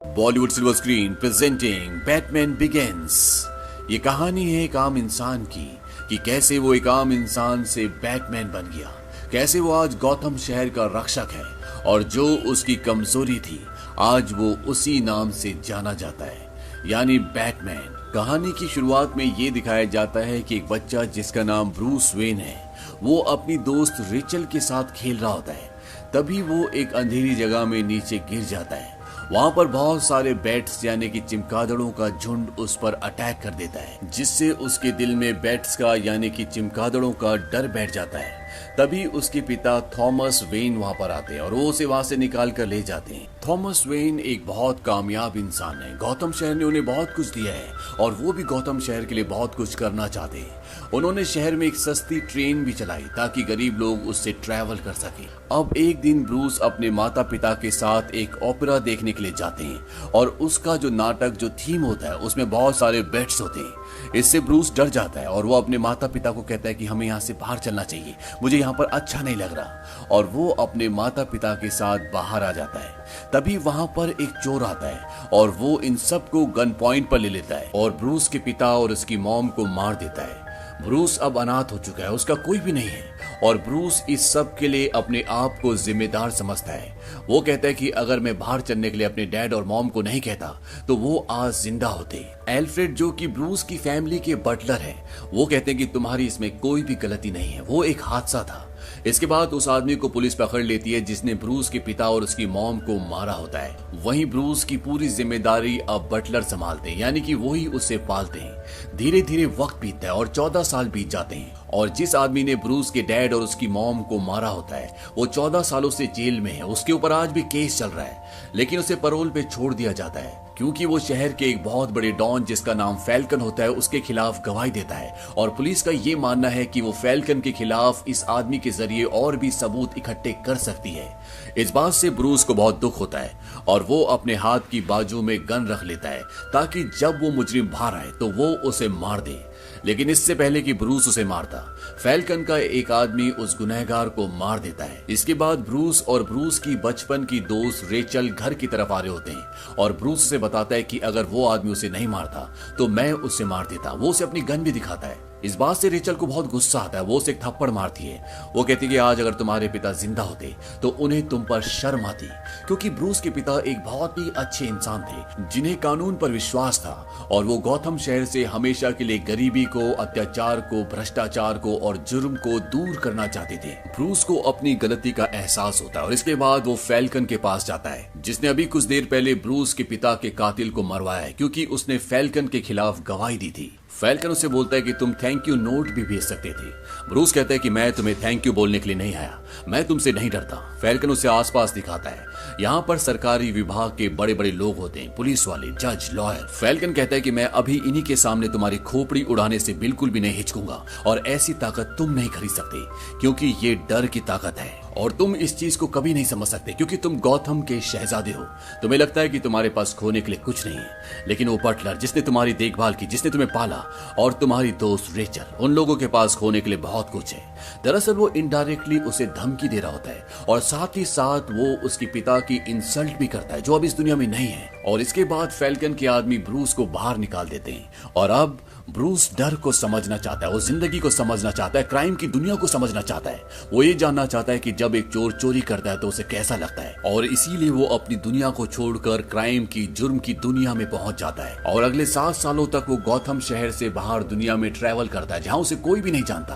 Bollywood silver screen presenting Batman begins. ये कहानी है एक आम इंसान की कि कैसे वो एक आम इंसान से बैटमैन बन गया, कैसे वो आज गौथम शहर का रक्षक है और जो उसकी कमजोरी थी आज वो उसी नाम से जाना जाता है, यानी बैटमैन। कहानी की शुरुआत में ये दिखाया जाता है कि एक बच्चा जिसका नाम ब्रूस वेन है वो अपनी दोस्त रेचल के साथ खेल रहा होता है। तभी वो एक अंधेरी जगह में नीचे गिर जाता है। वहां पर बहुत सारे बैट्स यानी कि चमगादड़ों का झुंड उस पर अटैक कर देता है, जिससे उसके दिल में बैट्स का यानी कि चमगादड़ों का डर बैठ जाता है। तभी उसके पिता थॉमस वेन वहां पर आते हैं और वो उसे वहां से निकाल कर ले जाते हैं। थॉमस वेन एक बहुत कामयाब इंसान है। गौतम शहर ने उन्हें बहुत कुछ दिया है और वो भी गौतम शहर के लिए बहुत कुछ करना चाहते हैं। उन्होंने शहर में एक सस्ती ट्रेन भी चलाई ताकि गरीब लोग उससे ट्रैवल कर सके। अब एक दिन ब्रूस अपने माता पिता के साथ एक ओपेरा देखने के लिए जाते हैं और उसका जो नाटक जो थीम होता है उसमें बहुत सारे बेट्स होते हैं। इससे ब्रूस डर जाता है और वो अपने माता पिता को कहता है कि हमें यहाँ से बाहर चलना चाहिए, मुझे यहाँ पर अच्छा नहीं लग रहा। और वो अपने माता पिता के साथ बाहर आ जाता है। तभी वहां पर एक चोर आता है और वो इन सबको गन पॉइंट पर ले लेता है और ब्रूस के पिता और उसकी मॉम को मार देता है। ब्रूस अब अनाथ हो चुका है, उसका कोई भी नहीं है और ब्रूस इस सब के लिए अपने आप को जिम्मेदार समझता है। वो कहता है कि अगर मैं बाहर चलने के लिए अपने डैड और मॉम को नहीं कहता तो वो आज जिंदा होते। एल्फ्रेड जो कि ब्रूस की फैमिली के बटलर है, वो कहते हैं कि तुम्हारी इसमें कोई भी गलती नहीं है, वो एक हादसा था। इसके बाद उस आदमी को पुलिस पकड़ लेती है जिसने ब्रूस के पिता और उसकी मॉम को मारा होता है। वहीं ब्रूस की पूरी जिम्मेदारी अब बटलर संभालते हैं, यानी कि वही उसे पालते हैं। धीरे धीरे वक्त बीतता है और 14 साल बीत जाते हैं और जिस आदमी ने ब्रूस के डैड और उसकी मॉम को मारा होता है वो 14 सालों से जेल में है। उसके ऊपर आज भी केस चल रहा है, लेकिन उसे पैरोल पे छोड़ दिया जाता है क्योंकि वो शहर के एक बहुत बड़े डॉन जिसका नाम फैल्कन होता है उसके खिलाफ गवाही देता है और पुलिस का ये मानना है कि वो फैल्कन के खिलाफ इस आदमी के जरिए और भी सबूत इकट्ठे कर सकती है। इस बात से ब्रूस को बहुत दुख होता है और वो अपने हाथ की बाजू में गन रख लेता है ताकि जब वो मुजरिम बाहर आए तो वो उसे मार दे। लेकिन इससे पहले कि ब्रूस उसे मारता, फैल्कन का एक आदमी उस गुनहगार को मार देता है। इसके बाद ब्रूस और ब्रूस की बचपन की दोस्त रेचल घर की तरफ आ रहे होते हैं और ब्रूस उसे बताता है कि अगर वो आदमी उसे नहीं मारता तो मैं उसे मार देता। वो उसे अपनी गन भी दिखाता है। इस बात से रेचल को बहुत गुस्सा आता है, वो उसे एक थप्पड़ मारती है। वो कहती है कि आज अगर तुम्हारे पिता जिंदा होते तो उन्हें तुम पर शर्म आती, क्योंकि ब्रूस के पिता एक बहुत ही अच्छे इंसान थे जिन्हें कानून पर विश्वास था और वो गौतम शहर से हमेशा के लिए गरीबी को, अत्याचार को, भ्रष्टाचार को और जुर्म को दूर करना चाहते थे। ब्रूस को अपनी गलती का एहसास होता है और इसके बाद वो फैल्कन के पास जाता है जिसने अभी कुछ देर पहले ब्रूस के पिता के कातिल को मरवाया है क्योंकि उसने फैल्कन के खिलाफ गवाही दी थी। फैल्कन उसे बोलता है कि तुम थैंक यू नोट भी भेज सकते थे। ब्रूस कहता है कि मैं तुम्हें थैंक यू बोलने के लिए नहीं आया, मैं तुमसे नहीं डरता। फैल्कन उसे आसपास दिखाता है। यहाँ पर सरकारी विभाग के बड़े बड़े लोग होते हैं, पुलिस वाले, जज, लॉयर। फैल्कन कहता है कि मैं अभी इन्हीं के सामने तुम्हारी खोपड़ी उड़ाने से बिल्कुल भी नहीं हिचकूंगा और ऐसी ताकत तुम नहीं खरीद सकते क्योंकि ये डर की ताकत है और तुम इस चीज को कभी नहीं समझ सकते क्योंकि तुम गौतम के शहजादे हो। तुम्हें लगता है कि तुम्हारे पास खोने के लिए कुछ नहीं है, लेकिन वो बटलर जिसने तुम्हारी देखभाल की, जिसने तुम्हें पाला, और तुम्हारी दोस्त रेचल, उन लोगों के पास खोने के लिए बहुत कुछ है। दरअसल वो इनडायरेक्टली उसे धमकी दे रहा होता है और साथ ही साथ वो उसके पिता की इंसल्ट भी करता है जो अब इस दुनिया में नहीं है। और इसके बाद फैल्कन के आदमी ब्रूस को बाहर निकाल देते हैं और अब ब्रूस डर को समझना चाहता है, वो जिंदगी को समझना चाहता है, क्राइम की दुनिया को समझना चाहता है। वो ये जानना चाहता है कि जब एक चोर चोरी करता है तो उसे कैसा लगता है और इसीलिए वो अपनी दुनिया को छोड़कर क्राइम की, जुर्म की दुनिया में पहुंच जाता है और अगले 7 सालों तक वो गौतम शहर से बाहर दुनिया में ट्रैवल करता है जहां उसे कोई भी नहीं जानता।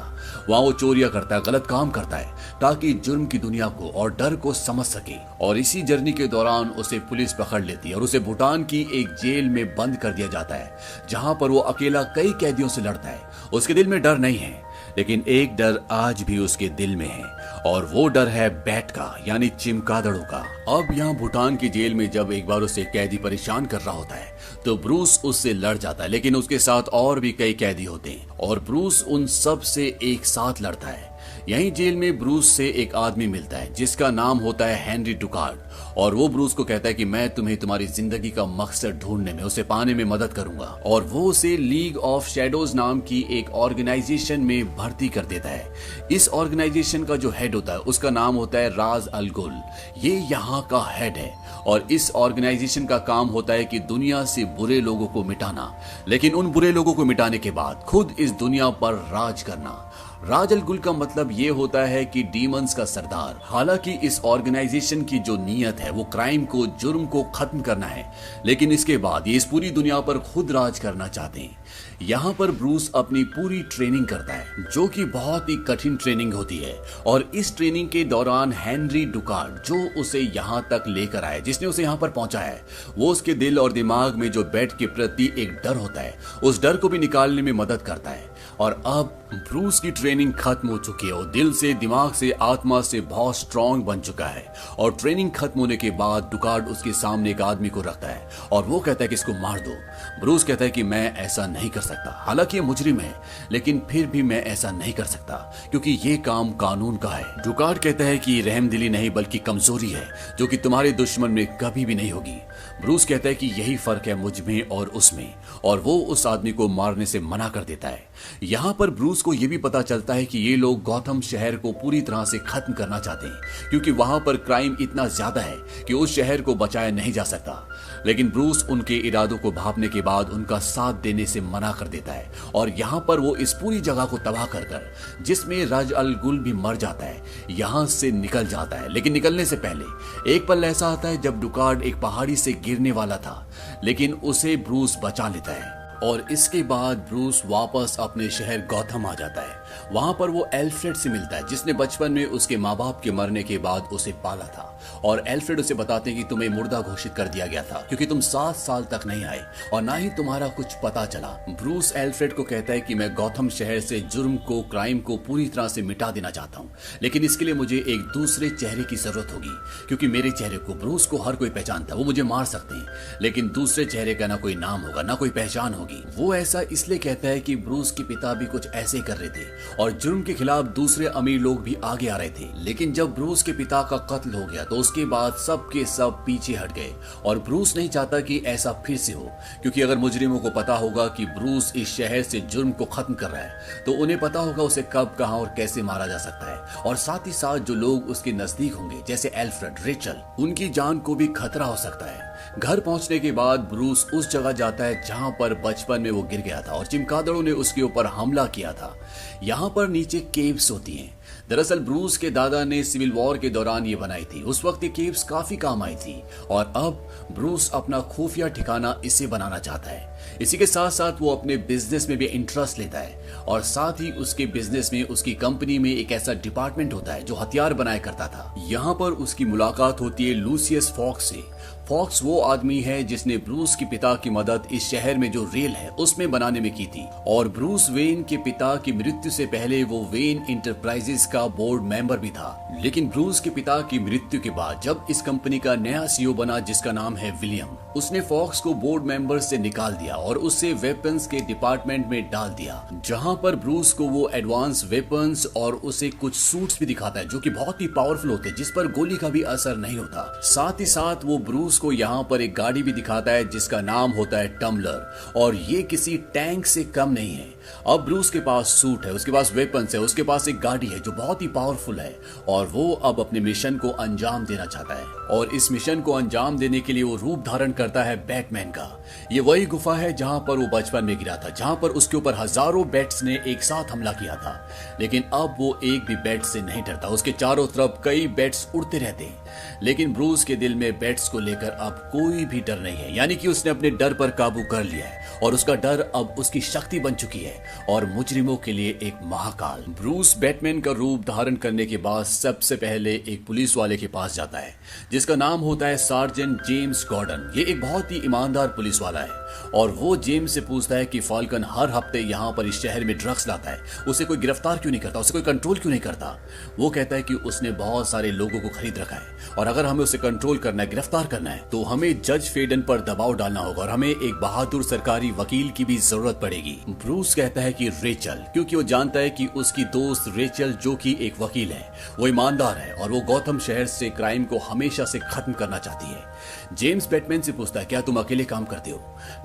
वहां वो चोरियां करता है, गलत काम करता है ताकि जुर्म की दुनिया को और डर को समझ सके। और इसी जर्नी के दौरान उसे पुलिस पकड़ लेती है और उसे भूटान की एक जेल में बंद कर दिया जाता है जहां पर वो अकेला कई कैदियों से लड़ता है। उसके दिल में डर नहीं है, लेकिन एक डर आज भी उसके दिल में है और वो डर है बैट का, यानी चमगादड़ों का। अब यहाँ भूटान की जेल में जब एक बार उसे कैदी परेशान कर रहा होता है तो ब्रूस उससे लड़ जाता है, लेकिन उसके साथ और भी कई कैदी होते हैं और ब्रूस उन सब से एक साथ लड़ता है। यहीं जेल में ब्रूस से एक आदमी मिलता है जिसका नाम होता है हेनरी डुकार्ड और वो ब्रूस को कहता है कि मैं तुम्हें तुम्हारी जिंदगी का मकसद ढूंढने में, उसे पाने में मदद करूंगा। और वो उसे लीग ऑफ शैडोज नाम की एक ऑर्गेनाइजेशन में भर्ती कर देता है। इस ऑर्गेनाइजेशन का जो हेड होता है उसका नाम होता है राज अल गुल। ये यहाँ का हेड है और इस ऑर्गेनाइजेशन का काम होता है कि दुनिया से बुरे लोगों को मिटाना, लेकिन उन बुरे लोगों को मिटाने के बाद खुद इस दुनिया पर राज करना। राज अल गुल का मतलब ये होता है कि डीमंस का सरदार। हालांकि इस ऑर्गेनाइजेशन की जो नीयत है वो क्राइम को, जुर्म को खत्म करना है, लेकिन इसके बाद ये इस पूरी दुनिया पर खुद राज करना चाहते हैं। यहाँ पर ब्रूस अपनी पूरी ट्रेनिंग करता है, जो कि बहुत ही कठिन ट्रेनिंग होती है। और इस ट्रेनिंग के दौरान हेनरी डुकार्ड, जो उसे यहाँ तक लेकर आए, जिसने उसे यहाँ पर पहुंचाया है, वो उसके दिल और दिमाग में जो बैट के प्रति एक डर होता है, उस डर को भी निकालने में मदद करता है। और अब ब्रूस की ट्रेनिंग खत्म हो चुकी है। वो दिल से, दिमाग से, आत्मा से बहुत स्ट्रांग बन चुका है। और ट्रेनिंग खत्म होने के बाद डुकार्ड उसके सामने एक आदमी को रखता है और वो कहता है कि इसको मार दो। ब्रूस कहता है कि मैं ऐसा नहीं कर सकता, हालांकि ये मुजरिम है, लेकिन फिर भी मैं ऐसा नहीं कर सकता क्योंकि ये काम कानून का है। डुकार्ड कहता है कि रहमदिली नहीं बल्कि कमजोरी है, जो कि तुम्हारे दुश्मन में कभी भी नहीं होगी। ब्रूस कहता है कि यही फर्क है मुझ में और उसमें, और वो उस आदमी को मारने से मना कर देता है। यहाँ पर ब्रूस को यह भी पता चलता है कि ये लोग गौथम शहर को पूरी तरह से खत्म करना चाहते हैं, क्योंकि वहां पर क्राइम इतना ज्यादा है कि उस शहर को बचाया नहीं जा सकता। लेकिन ब्रूस उनके इरादों को भांपने के बाद उनका साथ देने से मना कर देता है और यहाँ पर वो इस पूरी जगह को तबाह कर जिसमें राज अल गुल भी मर जाता है, यहाँ से निकल जाता है। लेकिन निकलने से पहले एक पल ऐसा आता है जब डुकार्ड एक पहाड़ी से गिरने वाला था, लेकिन उसे ब्रूस बचा लेता है। और इसके बाद ब्रूस वापस अपने शहर गौथम आ जाता है। वहां पर वो एल्फ्रेड से मिलता है, जिसने बचपन में उसके माँ बाप के मरने के बाद उसे पाला था। और एल्फ्रेड उसे बताते हैं कि तुम्हें मुर्दा घोषित कर दिया गया था क्योंकि तुम 7 साल तक नहीं आए और ना ही तुम्हारा कुछ पता चला। ब्रूस एल्फ्रेड को कहता है कि मैं गौथम शहर से जुर्म को, क्राइम को पूरी तरह से मिटा देना चाहता हूँ, लेकिन इसके लिए मुझे एक दूसरे चेहरे की जरूरत होगी, क्योंकि मेरे चेहरे को, ब्रूस को, हर कोई पहचानता है। वो मुझे मार सकते हैं, लेकिन दूसरे चेहरे का ना कोई नाम होगा, ना कोई पहचान होगी। वो ऐसा इसलिए कहता है कि ब्रूस के पिता भी कुछ ऐसे कर रहे थे और जुर्म के खिलाफ दूसरे अमीर लोग भी आगे आ रहे थे। लेकिन जब ब्रूस के पिता का कत्ल हो गया तो उसके बाद सब के सब पीछे हट गए और ब्रूस नहीं चाहता कि ऐसा फिर से हो, क्योंकि अगर मुजरिमों को पता होगा कि ब्रूस इस शहर से जुर्म को खत्म कर रहा है तो उन्हें पता होगा उसे कब, कहां और कैसे मारा जा सकता है। और साथ ही साथ जो लोग उसके नजदीक होंगे, जैसे एल्फ्रेड, रेचल, उनकी जान को भी खतरा हो सकता है। घर पहुंचने के बाद ब्रूस उस जगह जाता है जहां पर बचपन में वो गिर गया था और चिमगादड़ों ने उसके ऊपर हमला किया था। यहाँ पर नीचे केव्स होती हैं। दरअसल ब्रूस के दादा ने सिविल वॉर के दौरान ये बनाई थी। उस वक्त ये केव्स काफी काम आई थी और अब ब्रूस अपना खुफिया ठिकाना इसे बनाना चाहता है। इसी के साथ साथ वो अपने बिजनेस में भी इंटरेस्ट लेता है और साथ ही उसके बिजनेस में, उसकी कंपनी में एक ऐसा डिपार्टमेंट होता है जो हथियार बनाया करता था। यहाँ पर उसकी मुलाकात होती है लूसियस फॉक्स से। फॉक्स वो आदमी है जिसने ब्रूस के पिता की मदद इस शहर में जो रेल है उसमें बनाने में की थी और ब्रूस वेन के पिता की मृत्यु से पहले वो वेन इंटरप्राइजेस का बोर्ड मेंबर भी था। लेकिन ब्रूस के पिता की मृत्यु के बाद जब इस कंपनी का नया सीईओ बना, जिसका नाम है विलियम, उसने फॉक्स को बोर्ड मेंबर से निकाल दिया और उससे वेपन्स के डिपार्टमेंट में डाल दिया, जहां पर ब्रूस को वो एडवांस वेपन्स और उसे कुछ सूट्स भी दिखाता है जो कि बहुत ही पावरफुल होते हैं, जिस पर गोली का भी असर नहीं होता। साथ ही साथ वो ब्रूस को यहाँ पर एक गाड़ी भी दिखाता है जिसका नाम होता है टम्बलर, और ये किसी टैंक से कम नहीं है। अब ब्रूस के पास सूट है, उसके पास वेपन्स है, उसके पास एक गाड़ी है जो बहुत ही पावरफुल है और वो अब अपने मिशन को अंजाम देना चाहता है। और इस मिशन को अंजाम देने के लिए वो रूप धारण करता है बैटमैन का। ये वही गुफा है जहां पर वो बचपन में गिरा था, जहां पर उसके ऊपर हजारों बैट्स ने एक साथ हमला किया था। लेकिन अब वो एक भी बैट से नहीं डरता। उसके चारों तरफ कई बैट्स उड़ते रहते हैं, लेकिन ब्रूस के दिल में बैट्स को लेकर अब कोई भी डर नहीं है। यानी कि उसने अपने डर पर काबू कर लिया है और उसका डर अब उसकी शक्ति बन चुकी है और मुजरिमों के लिए एक महाकाल। ब्रूस बैटमैन का रूप धारण करने के बाद सबसे पहले एक पुलिस वाले के पास जाता है जिसका नाम होता है सार्जेंट जेम्स गॉर्डन। ये एक बहुत ही ईमानदार पुलिस वाला है और वो जेम्स से पूछता है कि फाल्कन हर हफ्ते यहाँ पर इस शहर में ड्रग्स लाता है, उसे कोई गिरफ्तार क्यों नहीं करता, उसे कोई कंट्रोल क्यों नहीं करता। वो कहता है कि उसने बहुत सारे लोगों को खरीद रखा है और अगर हमें उसे कंट्रोल करना है, गिरफ्तार करना है, तो हमें जज फेडन पर दबाव डालना होगा और हमें एक बहादुर सरकारी वकील की भी जरूरत पड़ेगी। ब्रूस कहता है कि रेचल, क्योंकि वो जानता है कि उसकी दोस्त रेचल जो कि एक वकील है, वो ईमानदार है और वो गौथम शहर से क्राइम को हमेशा से खत्म करना चाहती है। जेम्स बैटमैन से पूछता है क्या तुम अकेले काम करते हो।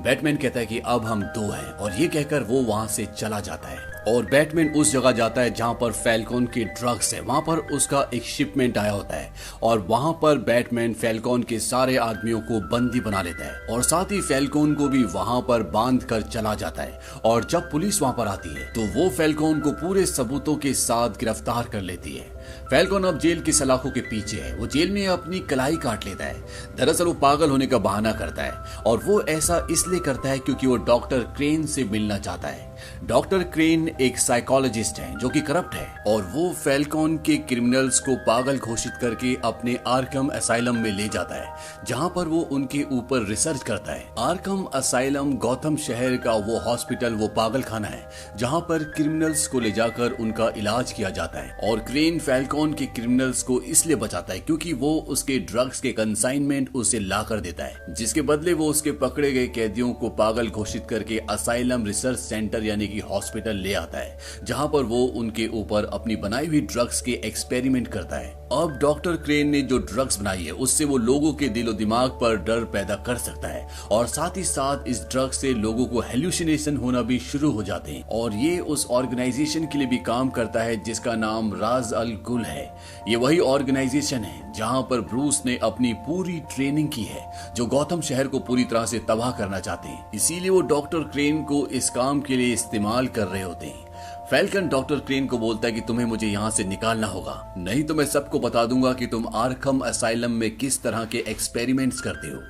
बैटमैन कहता है कि अब हम दो हैं, और ये कहकर वो वहां से चला जाता है। और बैटमैन उस जगह जाता है जहां पर फैल्कॉन के ड्रग्स है। वहां पर उसका एक शिपमेंट आया होता है और वहां पर बैटमैन फैल्कॉन के सारे आदमियों को बंदी बना लेता है और साथ ही फैल्कॉन को भी वहां पर बांध कर चला जाता है। और जब पुलिस वहां पर आती है तो वो फैल्कॉन को पूरे सबूतों के साथ गिरफ्तार कर लेती है। फैल्कॉन अब जेल की सलाखों के पीछे है। वो जेल में अपनी कलाई काट लेता है। दरअसल वो पागल होने का बहाना करता है और वो ऐसा इसलिए करता है क्योंकि वो डॉक्टर क्रेन से मिलना चाहता है। डॉक्टर क्रेन एक साइकोलॉजिस्ट है जो कि करप्ट है और वो फैल्कॉन के क्रिमिनल्स को पागल घोषित करके अपने आर्कम असाइलम में ले जाता है जहां पर वो उनके ऊपर रिसर्च करता है। आर्कम असाइलम गौतम शहर का वो हॉस्पिटल, वो पागल खाना है जहां पर क्रिमिनल्स को ले जाकर उनका इलाज किया जाता है। और क्रेन फैल्कॉन के क्रिमिनल्स को इसलिए बचाता है क्योंकि वो उसके ड्रग्स के कंसाइनमेंट उसे ला कर देता है, जिसके बदले वो उसके पकड़े गए कैदियों को पागल घोषित करके असाइलम रिसर्च सेंटर यानी कि हॉस्पिटल ले आता है जहां पर वो उनके ऊपर अपनी बनाई हुई ड्रग्स के एक्सपेरिमेंट करता है। अब डॉक्टर क्रेन ने जो ड्रग्स बनाई है उससे वो लोगों के दिलो दिमाग पर डर पैदा कर सकता है और साथ ही साथ इस ड्रग से लोगों को हेल्यूसिनेशन होना भी शुरू हो जाते हैं। और ये उस ऑर्गेनाइजेशन के लिए भी काम करता है जिसका नाम राज अल गुल है। ये वही ऑर्गेनाइजेशन है जहां पर ब्रूस ने अपनी पूरी ट्रेनिंग की है जो गौतम शहर को पूरी तरह से तबाह करना चाहते हैं। इसीलिए वो डॉक्टर क्रेन को इस काम के लिए इस्तेमाल कर रहे होते हैं। फैल्कन डॉक्टर क्रेन को बोलता है कि तुम्हें मुझे यहाँ से निकालना होगा, नहीं तो मैं सबको बता दूंगा कि तुम आर्कम असाइलम में किस तरह के एक्सपेरिमेंट्स करते हो।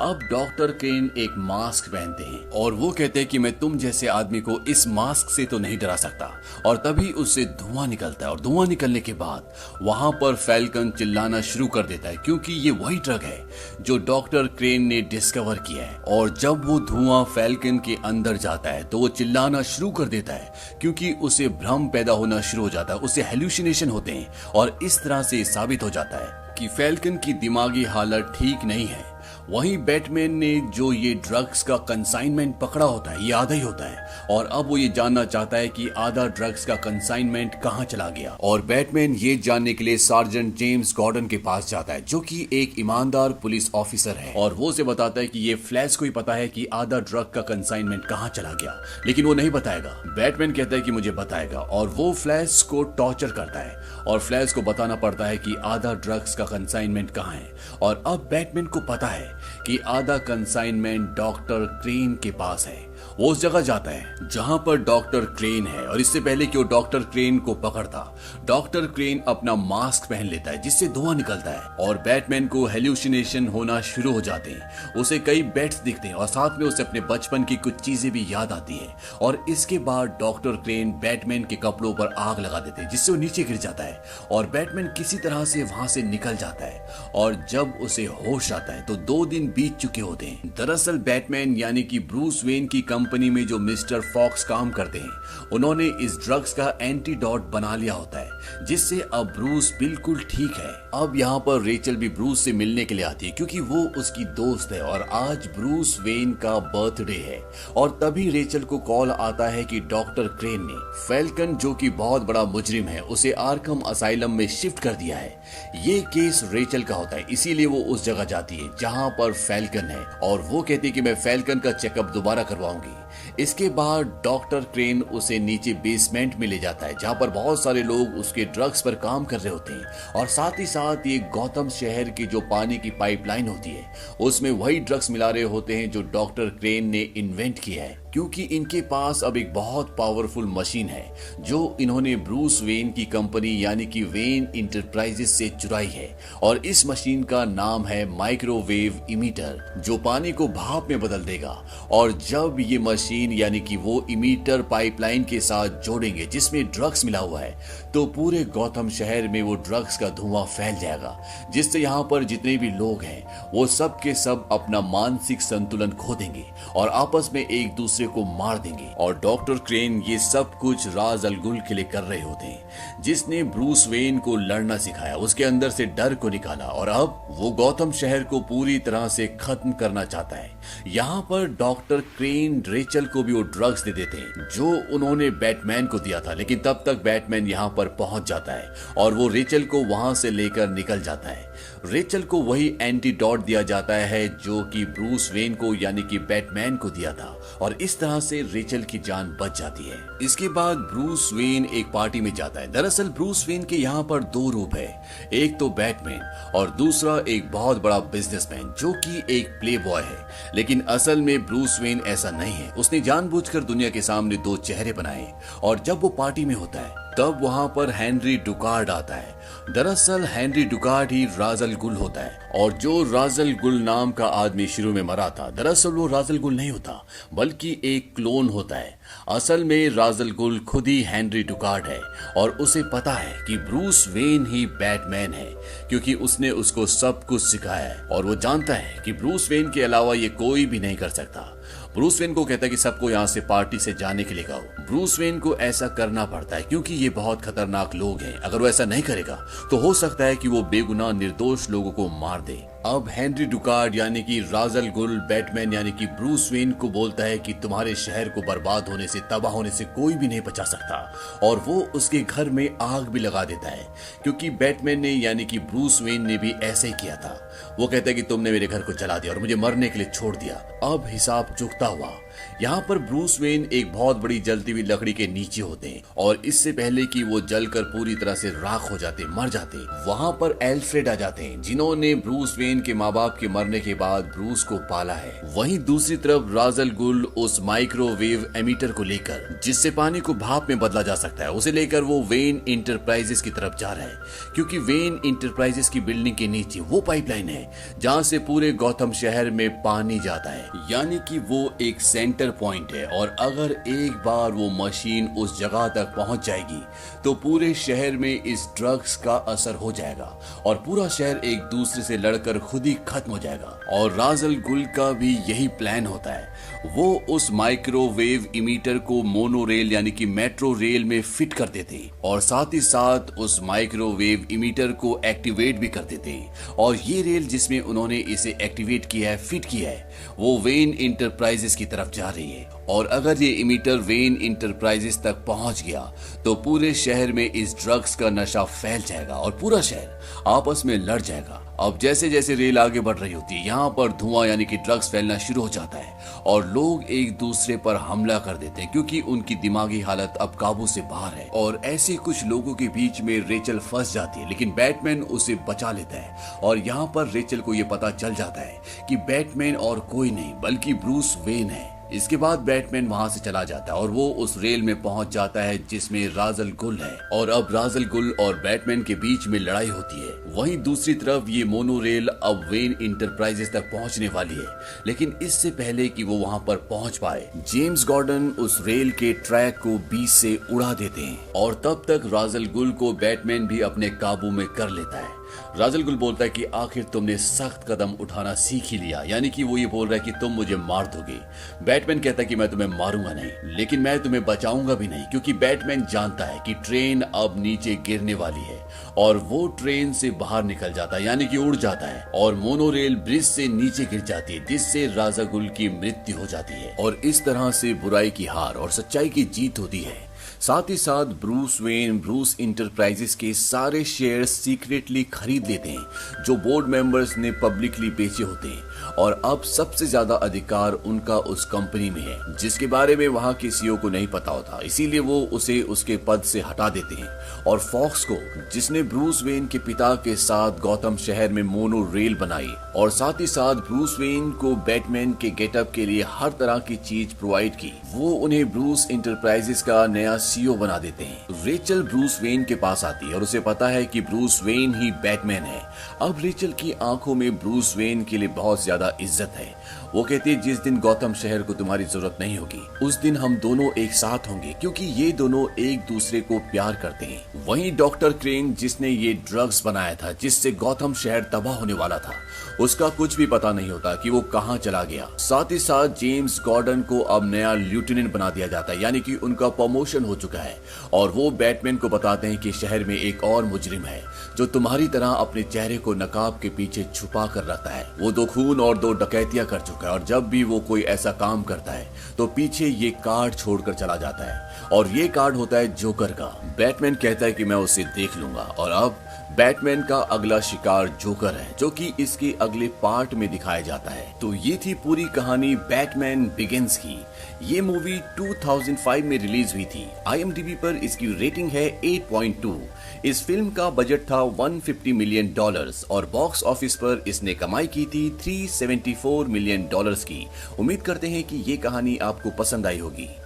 अब डॉक्टर क्रेन एक मास्क पहनते हैं और वो कहते हैं कि मैं तुम जैसे आदमी को इस मास्क से तो नहीं डरा सकता। और तभी उससे धुआं निकलता है और धुआं निकलने के बाद वहां पर फैल्कन चिल्लाना शुरू कर देता है क्योंकि ये वही ड्रग है जो डॉक्टर क्रेन ने डिस्कवर किया है। और जब वो धुआं फैल्कन के अंदर जाता है तो वो चिल्लाना शुरू कर देता है क्योंकि उसे भ्रम पैदा होना शुरू हो जाता है, उसे हेल्यूसिनेशन होते हैं और इस तरह से साबित हो जाता है कि फैल्कन की दिमागी हालत ठीक नहीं है। वहीं बैटमैन ने जो ये ड्रग्स का कंसाइनमेंट पकड़ा होता है ये आधा ही होता है और अब वो ये जानना चाहता है कि आधा ड्रग्स का कंसाइनमेंट कहां चला गया। और बैटमैन ये जानने के लिए सार्जेंट जेम्स गॉर्डन के पास जाता है जो कि एक ईमानदार पुलिस ऑफिसर है और वो उसे बताता है कि ये फ्लैश को ही पता है कि आधा ड्रग का कंसाइनमेंट कहां चला गया, लेकिन वो नहीं बताएगा। बैटमैन कहता है कि मुझे बताएगा और वो फ्लैश को टॉर्चर करता है और फ्लैश को बताना पड़ता है कि आधा ड्रग्स का कंसाइनमेंट कहां है। और अब बैटमैन को पता है कि आधा कंसाइनमेंट डॉक्टर क्रेन के पास है। वो उस जगह जाता है जहां पर डॉक्टर क्रेन है और इससे पहले कि वो डॉक्टर क्रेन को पकड़ता, डॉक्टर क्रेन अपना मास्क पहन लेता है जिससे धुआं निकलता है और बैटमैन को हेल्यूसिनेशन होना शुरू हो जाते हैं। उसे कई बेड्स दिखते हैं और साथ में उसे अपने बचपन की कुछ चीजें भी याद आती है। और इसके बाद डॉक्टर क्रेन बैटमैन के कपड़ों पर आग लगा देते हैं जिससे वो नीचे गिर जाता है और बैटमैन किसी तरह से वहां से निकल जाता है। और जब उसे होश आता है तो 2 दिन बीत चुके होते हैं। दरअसल बैटमैन यानी कि ब्रूस वेन की कंपनी में जो मिस्टर फॉक्स काम करते हैं उन्होंने इस ड्रग्स का एंटीडोट बना लिया होता है जिससे अब ब्रूस बिल्कुल ठीक है। अब यहाँ पर रेचल भी ब्रूस से मिलने के लिए आती है क्योंकि वो उसकी दोस्त है और आज ब्रूस वेन का बर्थडे है। और तभी रेचल को कॉल आता है कि डॉक्टर क्रेन ने फैल्कन जो कि बहुत बड़ा मुजरिम है उसे आर्कम असाइलम में शिफ्ट कर दिया है। ये केस रेचल का होता है इसीलिए वो उस जगह जाती है जहां पर फैल्कन है और वो कहती है कि मैं फैल्कन का चेकअप दोबारा करवाऊंगी। इसके बाद डॉक्टर क्रेन उसे नीचे बेसमेंट में ले जाता है जहां पर बहुत सारे लोग उसके ड्रग्स पर काम कर रहे होते हैं और साथ ही साथ ये गौतम शहर की जो पानी की पाइपलाइन होती है उसमें वही ड्रग्स मिला रहे होते हैं जो डॉक्टर क्रेन ने इन्वेंट किया है क्योंकि इनके पास अब एक बहुत पावरफुल मशीन है जो इन्होंने ब्रूस वेन की कंपनी यानी कि वेन इंटरप्राइजेस से चुराई है। और इस मशीन का नाम है माइक्रोवेव इमीटर जो पानी को भाप में बदल देगा। और जब ये मशीन यानी कि वो इमीटर पाइपलाइन के साथ जोड़ेंगे जिसमें ड्रग्स मिला हुआ है तो पूरे गौतम शहर में वो ड्रग्स का धुआं फैल जाएगा जिससे यहाँ पर जितने भी लोग हैं वो सब के सब अपना मानसिक संतुलन खो देंगे और आपस में एक दूसरे को मार देंगे। और डॉक्टर क्रेन ये सब कुछ राज अल गुल के लिए कर रहे होते हैं जिसने ब्रूस वेन को लड़ना सिखाया, उसके अंदर से डर को निकाला और अब वो गौतम शहर को पूरी तरह से खत्म करना चाहता है। यहाँ पर डॉक्टर क्रेन रेचल को भी वो ड्रग्स दे देते हैं जो उन्होंने बैटमैन को दिया था, लेकिन तब तक बैटमैन यहाँ पर पहुंच जाता है और वो रेचल को वहां से लेकर निकल जाता है। रेचल को वही एंटीडोट दिया जाता है जो कि ब्रूस वेन को यानी कि बैटमैन को दिया था और इस तरह से रेचल की जान बच जाती है। इसके बाद ब्रूस वेन एक पार्टी में जाता है। दरअसल ब्रूस वेन के यहाँ पर दो रूप है, एक तो बैटमैन और दूसरा एक बहुत बड़ा बिजनेसमैन जो कि एक प्ले बॉय है। लेकिन असल में ब्रूस वेन ऐसा नहीं है। उसने जानबूझकर दुनिया के सामने दो चेहरे बनाए और जब वो पार्टी में होता है तब वहां पर हेनरी डुकार्ड आता है। दरअसल हेनरी डुकार्ड ही राजल गुल होता है और जो राजल गुल नाम का आदमी शुरू में मरा था, दरअसल वो राजल गुल नहीं होता बल्कि एक क्लोन होता है। असल में राजल गुल खुद ही हेनरी डुकार्ड है और उसे पता है कि ब्रूस वेन ही बैटमैन है क्योंकि उसने उसको सब कुछ सिखाया है और वो जानता है कि ब्रूस वेन के अलावा ये कोई भी नहीं कर सकता। ब्रूस वेन को कहता है कि सबको यहाँ से पार्टी से जाने के लिए कहो। ब्रूस वेन को ऐसा करना पड़ता है क्योंकि ये बहुत खतरनाक लोग हैं। अगर वो ऐसा नहीं करेगा तो हो सकता है कि वो बेगुनाह निर्दोष लोगों को मार दे। अब हेनरी डुकार्ड यानी कि राजल गुल बैटमैन यानी कि ब्रूस वेन को बोलता है कि तुम्हारे शहर को बर्बाद होने से, तबाह होने से कोई भी नहीं बचा सकता और वो उसके घर में आग भी लगा देता है क्योंकि बैटमैन ने यानी कि ब्रूस वेन ने भी ऐसे ही किया था। वो कहता है कि तुमने मेरे घर को जला दिया और मुझे मरने के लिए छोड़ दिया। अब हिसाब चुकता हुआ यहाँ पर ब्रूस वेन एक बहुत बड़ी जलती हुई लकड़ी के नीचे होते हैं और इससे पहले कि वो जलकर पूरी तरह से राख हो जाते, मर जाते, वहां पर एल्फ्रेड आ जाते हैं जिन्होंने ब्रूस वेन के माँ बाप के मरने के बाद ब्रूस को पाला है। वहीं दूसरी तरफ राजल गुल उस माइक्रोवेव एमीटर को लेकर, जिससे पानी को भाप में बदला जा सकता है, उसे लेकर वो वेन इंटरप्राइजेस की तरफ जा रहा है क्योंकि वेन इंटरप्राइजेस की बिल्डिंग के नीचे वो पाइपलाइन है जहाँ से पूरे गौतम शहर में पानी जाता है, यानी कि वो एक सेंटर पॉइंट है और अगर एक बार वो मशीन उस जगह तक पहुंच जाएगी तो पूरे शहर में इस ड्रग्स का असर हो जाएगा और पूरा शहर एक दूसरे से लड़कर खुद ही खत्म हो जाएगा। और राजल गुल का भी यही प्लान होता है। वो उस माइक्रोवेव इमीटर को मोनोरेल यानी कि मेट्रो रेल में फिट कर देते और साथ ही साथ उस माइक्रोवेव इमीटर को एक्टिवेट भी कर देते और ये रेल जिसमें उन्होंने इसे एक्टिवेट किया है, फिट किया है, वो वेन इंटरप्राइजेस की तरफ जा रही है। और अगर ये इमीटर वेन इंटरप्राइजेस तक पहुंच गया तो पूरे शहर में इस ड्रग्स का नशा फैल जाएगा और पूरा शहर आपस में लड़ जाएगा। अब जैसे जैसे रेल आगे बढ़ रही होती है यहाँ पर धुआं यानी कि ड्रग्स फैलना शुरू हो जाता है और लोग एक दूसरे पर हमला कर देते हैं क्योंकि उनकी दिमागी हालत अब काबू से बाहर है। और ऐसे कुछ लोगों के बीच में रेचल फंस जाती है लेकिन बैटमैन उसे बचा लेता है और यहाँ पर रेचल को ये पता चल जाता है कि बैटमैन और कोई नहीं बल्कि ब्रूस वेन है। इसके बाद बैटमैन वहां से चला जाता है और वो उस रेल में पहुंच जाता है जिसमें राजल गुल है और अब राजल गुल और बैटमैन के बीच में लड़ाई होती है। वहीं दूसरी तरफ ये मोनोरेल अब वेन इंटरप्राइजेस तक पहुंचने वाली है लेकिन इससे पहले कि वो वहां पर पहुंच पाए जेम्स गॉर्डन उस रेल के ट्रैक को बीच से उड़ा देते हैं और तब तक राजल गुल को बैटमैन भी अपने काबू में कर लेता है। राजल गुल बोलता है कि आखिर तुमने सख्त कदम उठाना सीख ही लिया, यानी कि वो ये बोल रहा है कि तुम मुझे मार दोगे। बैटमैन कहता है कि मैं तुम्हें मारूंगा नहीं लेकिन मैं तुम्हें बचाऊंगा भी नहीं क्योंकि बैटमैन जानता है कि ट्रेन अब नीचे गिरने वाली है और वो ट्रेन से बाहर निकल जाता है यानी कि उड़ जाता है और मोनोरेल ब्रिज से नीचे गिर जाती है जिससे राजा गुल की मृत्यु हो जाती है और इस तरह से बुराई की हार और सच्चाई की जीत होती है। साथ ही साथ ब्रूस वेन ब्रूस इंटरप्राइजेस के सारे शेयर्स सीक्रेटली खरीद लेते हैं जो बोर्ड मेंबर्स ने पब्लिकली बेचे होते हैं और अब सबसे ज्यादा अधिकार उनका उस कंपनी में है जिसके बारे में वहां के सीईओ को नहीं पता होता, इसीलिए वो उसे उसके पद से हटा देते हैं। और फॉक्स को, जिसने ब्रूस वेन के पिता के साथ गौतम शहर में मोनो रेल बनाई और साथ ही साथ ब्रूस वेन को बैटमैन के गेटअप के लिए हर तरह की चीज प्रोवाइड की, वो उन्हें ब्रूस इंटरप्राइजेस का नया सीईओ बना देते हैं। रेचल ब्रूस वेन के पास आती है और उसे पता है कि ब्रूस वेन ही बैटमैन है। अब रेचल की आंखों में ब्रूस वेन के लिए बहुत ज्यादा इज्जत है। वो कहती है जिस दिन गौतम शहर को तुम्हारी जरूरत नहीं होगी उस दिन हम दोनों एक साथ होंगे क्योंकि ये दोनों एक दूसरे को प्यार करते हैं। वहीं डॉक्टर क्रेन जिसने ये ड्रग्स बनाया था जिससे गौतम शहर तबाह होने वाला था, उसका कुछ भी पता नहीं होता कि वो कहाँ चला गया। साथ ही साथ जेम्स गॉर्डन को अब नया लेफ्टिनेंट बना दिया जाता है यानी कि उनका प्रमोशन हो चुका है और वो बैटमैन को बताते हैं कि शहर में एक और मुजरिम है जो तुम्हारी तरह अपने चेहरे को नकाब के पीछे छुपा कर रखता है। वो 2 खून और 2 डकैतियां कर चुका है और जब भी वो कोई ऐसा काम करता है तो पीछे ये कार्ड छोड़कर चला जाता है और ये कार्ड होता है जोकर का। बैटमैन कहता है कि मैं उसे देख लूंगा और अब बैटमैन का अगला शिकार जोकर है, जो कि इसके अगले पार्ट में दिखाया जाता है। तो ये थी पूरी कहानी बैटमैन बिगिंस की। ये मूवी 2005 में रिलीज हुई थी। IMDb पर इसकी रेटिंग है 8.2। इस फिल्म का बजट था $150 मिलियन और बॉक्स ऑफिस पर इसने कमाई की थी $374 मिलियन की। उम्मीद करते हैं कि ये कहानी आपको पसंद आई होगी।